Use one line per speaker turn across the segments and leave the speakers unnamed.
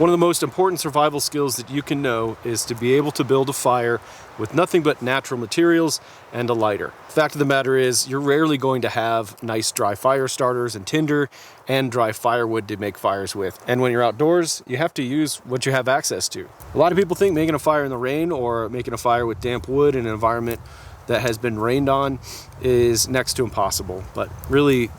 One of the most important survival skills that you can know is to be able to build a fire with nothing but natural materials and a lighter. The fact of the matter is, you're rarely going to have nice dry fire starters and tinder and dry firewood to make fires with. And when you're outdoors, you have to use what you have access to. A lot of people think making a fire in the rain or making a fire with damp wood in an environment that has been rained on is next to impossible, but really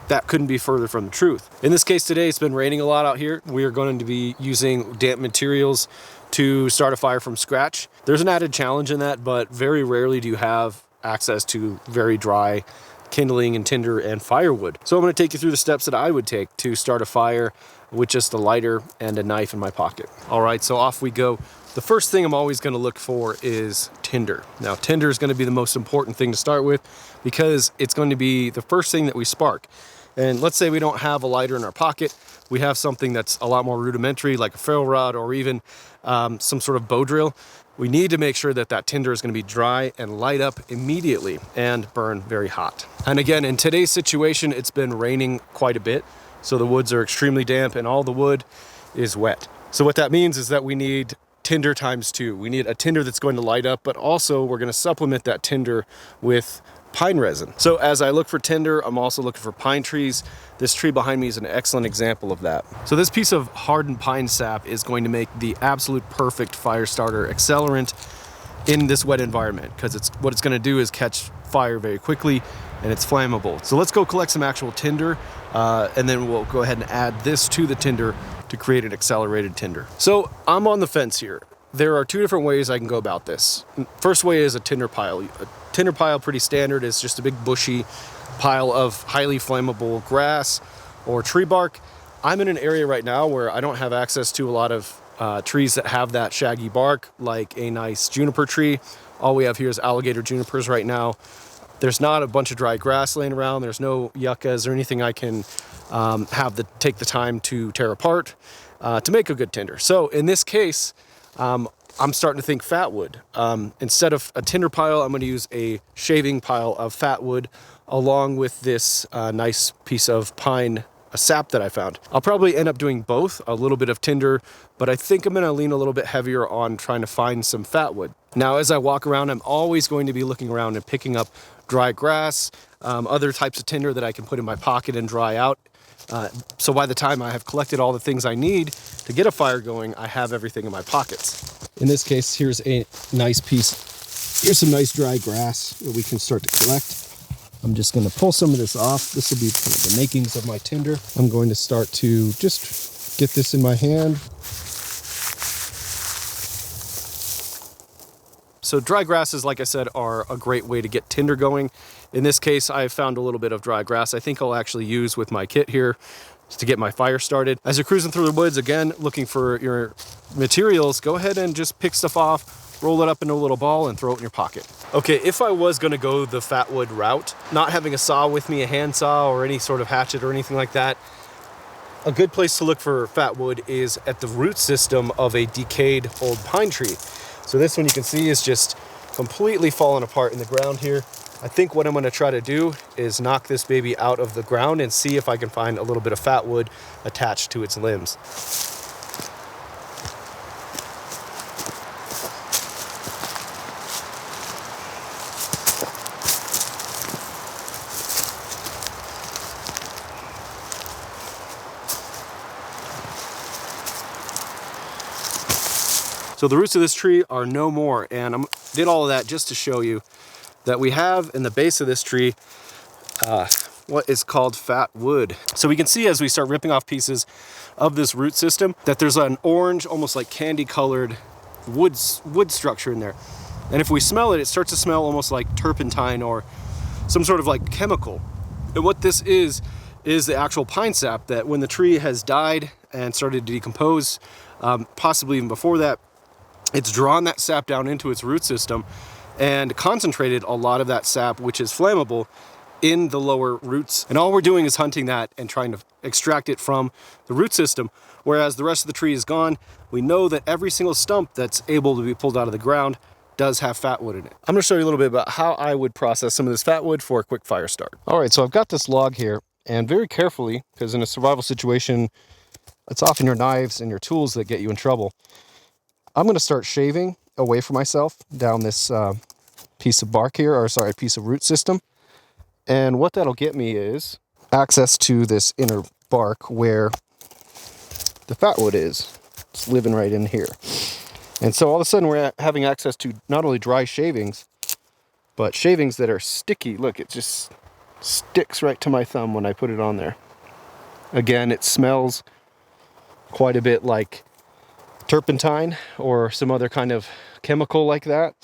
that couldn't be further from the truth. In this case today, it's been raining a lot out here. We are going to be using damp materials to start a fire from scratch. There's an added challenge in that, but very rarely do you have access to very dry kindling and tinder and firewood. So I'm going to take you through the steps that I would take to start a fire with just a lighter and a knife in my pocket. All right, so off we go. The first thing I'm always going to look for is tinder. Now, tinder is going to be the most important thing to start with because it's going to be the first thing that we spark. And let's say we don't have a lighter in our pocket. We have something that's a lot more rudimentary, like a ferro rod or even some sort of bow drill. We need to make sure that that tinder is going to be dry and light up immediately and burn very hot. And again, in today's situation, it's been raining quite a bit. So the woods are extremely damp and all the wood is wet. So what that means is that we need tinder times 2. We need a tinder that's going to light up, but also we're going to supplement that tinder with pine resin. So as I look for tinder, I'm also looking for pine trees. This tree behind me is an excellent example of that. So this piece of hardened pine sap is going to make the absolute perfect fire starter accelerant in this wet environment, because what it's going to do is catch fire very quickly and it's flammable. So let's go collect some actual tinder and then we'll go ahead and add this to the tinder to create an accelerated tinder. So I'm on the fence here. There are 2 different ways I can go about this. First way is a tinder pile. A tinder pile, pretty standard, is just a big bushy pile of highly flammable grass or tree bark. I'm in an area right now where I don't have access to a lot of trees that have that shaggy bark, like a nice juniper tree. All we have here is alligator junipers right now. There's not a bunch of dry grass laying around. There's no yuccas or anything I can take the time to tear apart to make a good tinder. So in this case, I'm starting to think fatwood. Instead of a tinder pile, I'm going to use a shaving pile of fatwood along with this nice piece of pine sap that I found. I'll probably end up doing both, a little bit of tinder, but I think I'm going to lean a little bit heavier on trying to find some fatwood. Now, as I walk around, I'm always going to be looking around and picking up dry grass, other types of tinder that I can put in my pocket and dry out. So by the time I have collected all the things I need to get a fire going, I have everything in my pockets. In this case, here's a nice piece. Here's some nice dry grass that we can start to collect. I'm just going to pull some of this off. This will be kind of the makings of my tinder. I'm going to start to just get this in my hand. So dry grasses, like I said, are a great way to get tinder going. In this case, I found a little bit of dry grass I think I'll actually use with my kit here to get my fire started. As you're cruising through the woods, again, looking for your materials, go ahead and just pick stuff off, roll it up into a little ball and throw it in your pocket. Okay, if I was gonna go the fatwood route, not having a saw with me, a hand saw or any sort of hatchet or anything like that, a good place to look for fatwood is at the root system of a decayed old pine tree. So this one you can see is just completely falling apart in the ground here. I think what I'm going to try to do is knock this baby out of the ground and see if I can find a little bit of fatwood attached to its limbs. So the roots of this tree are no more, and I did all of that just to show you that we have in the base of this tree what is called fat wood. So we can see as we start ripping off pieces of this root system that there's an orange, almost like candy colored wood structure in there. And if we smell it, it starts to smell almost like turpentine or some sort of like chemical. And what this is the actual pine sap that when the tree has died and started to decompose, possibly even before that, it's drawn that sap down into its root system and concentrated a lot of that sap, which is flammable, in the lower roots. And all we're doing is hunting that and trying to extract it from the root system. Whereas the rest of the tree is gone, we know that every single stump that's able to be pulled out of the ground does have fat wood in it. I'm gonna show you a little bit about how I would process some of this fat wood for a quick fire start. All right, so I've got this log here, and very carefully, because in a survival situation, It's often your knives and your tools that get you in trouble. I'm going to start shaving away from myself down this piece of bark here, or sorry, piece of root system. And what that'll get me is access to this inner bark where the fatwood is. It's living right in here. And so all of a sudden we're having access to not only dry shavings, but shavings that are sticky. Look, it just sticks right to my thumb when I put it on there. Again, it smells quite a bit like turpentine or some other kind of chemical like that.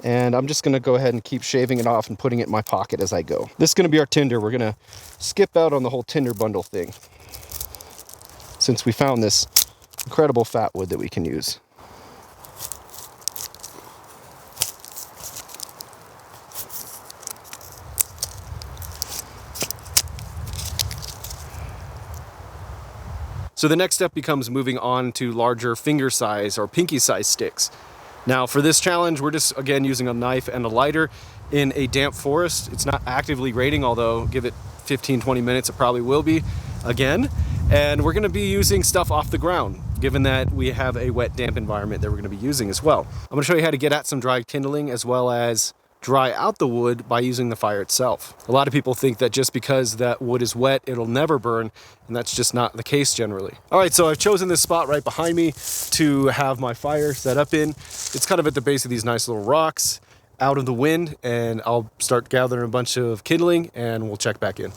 And I'm just going to go ahead and keep shaving it off and putting it in my pocket as I go. This is going to be our tinder. We're going to skip out on the whole tinder bundle thing, since we found this incredible fatwood that we can use. So the next step becomes moving on to larger finger size or pinky size sticks. Now for this challenge, we're just again using a knife and a lighter in a damp forest. It's not actively raining, although give it 15-20 minutes, it probably will be again. And we're gonna be using stuff off the ground, given that we have a wet, damp environment that we're gonna be using as well. I'm gonna show you how to get at some dry kindling as well as dry out the wood by using the fire itself. A lot of people think that just because that wood is wet, it'll never burn, and that's just not the case generally. All right, so I've chosen this spot right behind me to have my fire set up in. It's kind of at the base of these nice little rocks, out of the wind, and I'll start gathering a bunch of kindling and we'll check back in.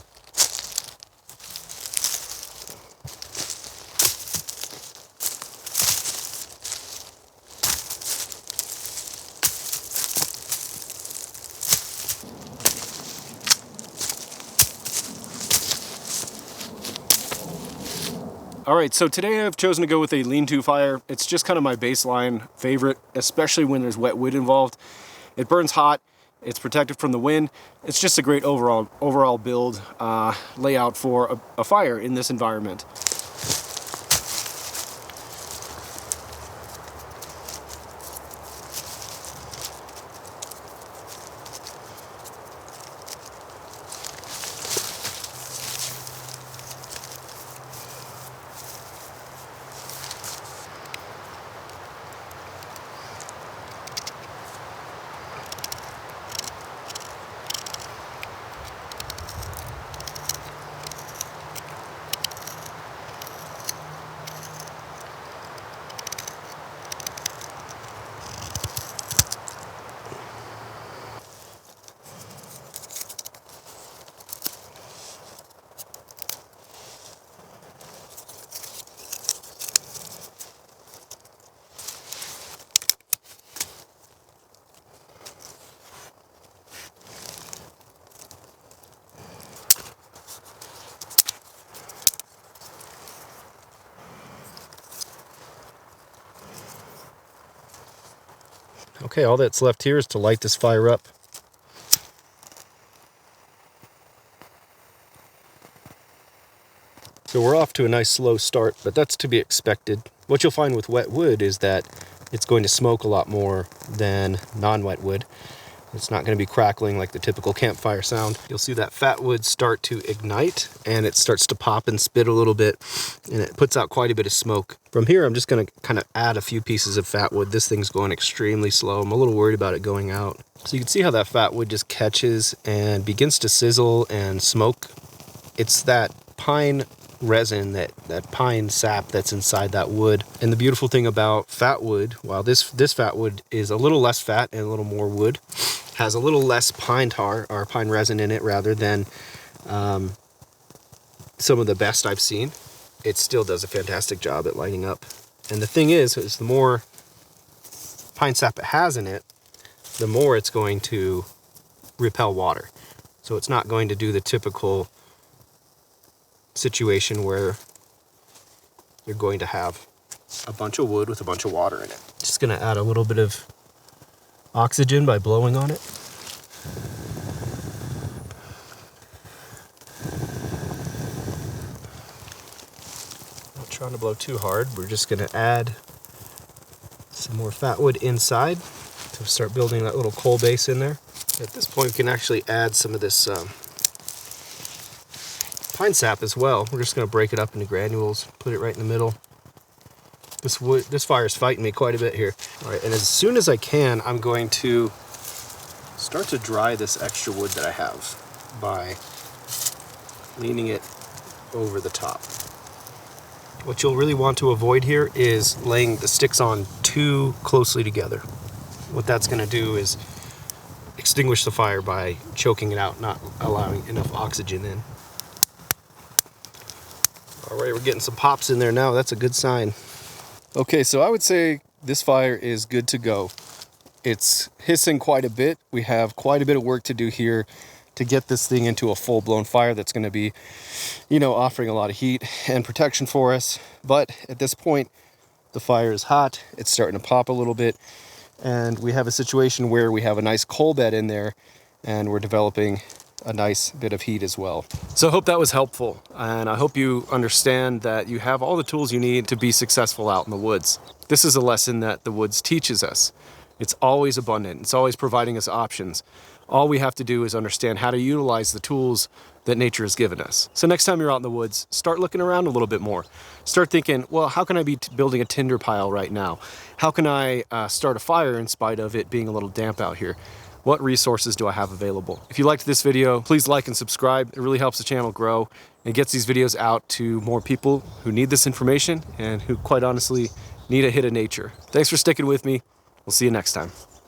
All right, so today I've chosen to go with a lean-to fire. It's just kind of my baseline favorite, especially when there's wet wood involved. It burns hot, it's protected from the wind. It's just a great overall build layout for a fire in this environment. Okay, all that's left here is to light this fire up. So we're off to a nice slow start, but that's to be expected. What you'll find with wet wood is that it's going to smoke a lot more than non-wet wood. It's not going to be crackling like the typical campfire sound. You'll see that fat wood start to ignite and it starts to pop and spit a little bit, and it puts out quite a bit of smoke. From here, I'm just going to kind of add a few pieces of fat wood. This thing's going extremely slow. I'm a little worried about it going out. So you can see how that fat wood just catches and begins to sizzle and smoke. It's that pine resin, that pine sap that's inside that wood. And the beautiful thing about fat wood, while this fat wood is a little less fat and a little more wood, has a little less pine tar or pine resin in it rather than some of the best I've seen, it still does a fantastic job at lighting up. And the thing is the more pine sap it has in it, the more it's going to repel water. So it's not going to do the typical situation where you're going to have a bunch of wood with a bunch of water in it. Just gonna add a little bit of oxygen by blowing on it. Not trying to blow too hard. We're just gonna add some more fat wood inside to start building that little coal base in there. At this point, we can actually add some of this pine sap as well. We're just gonna break it up into granules, put it right in the middle. This fire is fighting me quite a bit here. All right, and as soon as I can, I'm going to start to dry this extra wood that I have by leaning it over the top. What you'll really want to avoid here is laying the sticks on too closely together. What that's going to do is extinguish the fire by choking it out, not allowing enough oxygen in. All right, we're getting some pops in there now. That's a good sign. Okay, so I would say this fire is good to go. It's hissing quite a bit. We have quite a bit of work to do here to get this thing into a full-blown fire that's going to be, you know, offering a lot of heat and protection for us. But at this point, the fire is hot. It's starting to pop a little bit. And we have a situation where we have a nice coal bed in there and we're developing a nice bit of heat as well. So I hope that was helpful. And I hope you understand that you have all the tools you need to be successful out in the woods. This is a lesson that the woods teaches us. It's always abundant. It's always providing us options. All we have to do is understand how to utilize the tools that nature has given us. So next time you're out in the woods, start looking around a little bit more. Start thinking, well, how can I be building a tinder pile right now? How can I start a fire in spite of it being a little damp out here? What resources do I have available? If you liked this video, please like and subscribe. It really helps the channel grow and gets these videos out to more people who need this information and who quite honestly need a hit of nature. Thanks for sticking with me. We'll see you next time.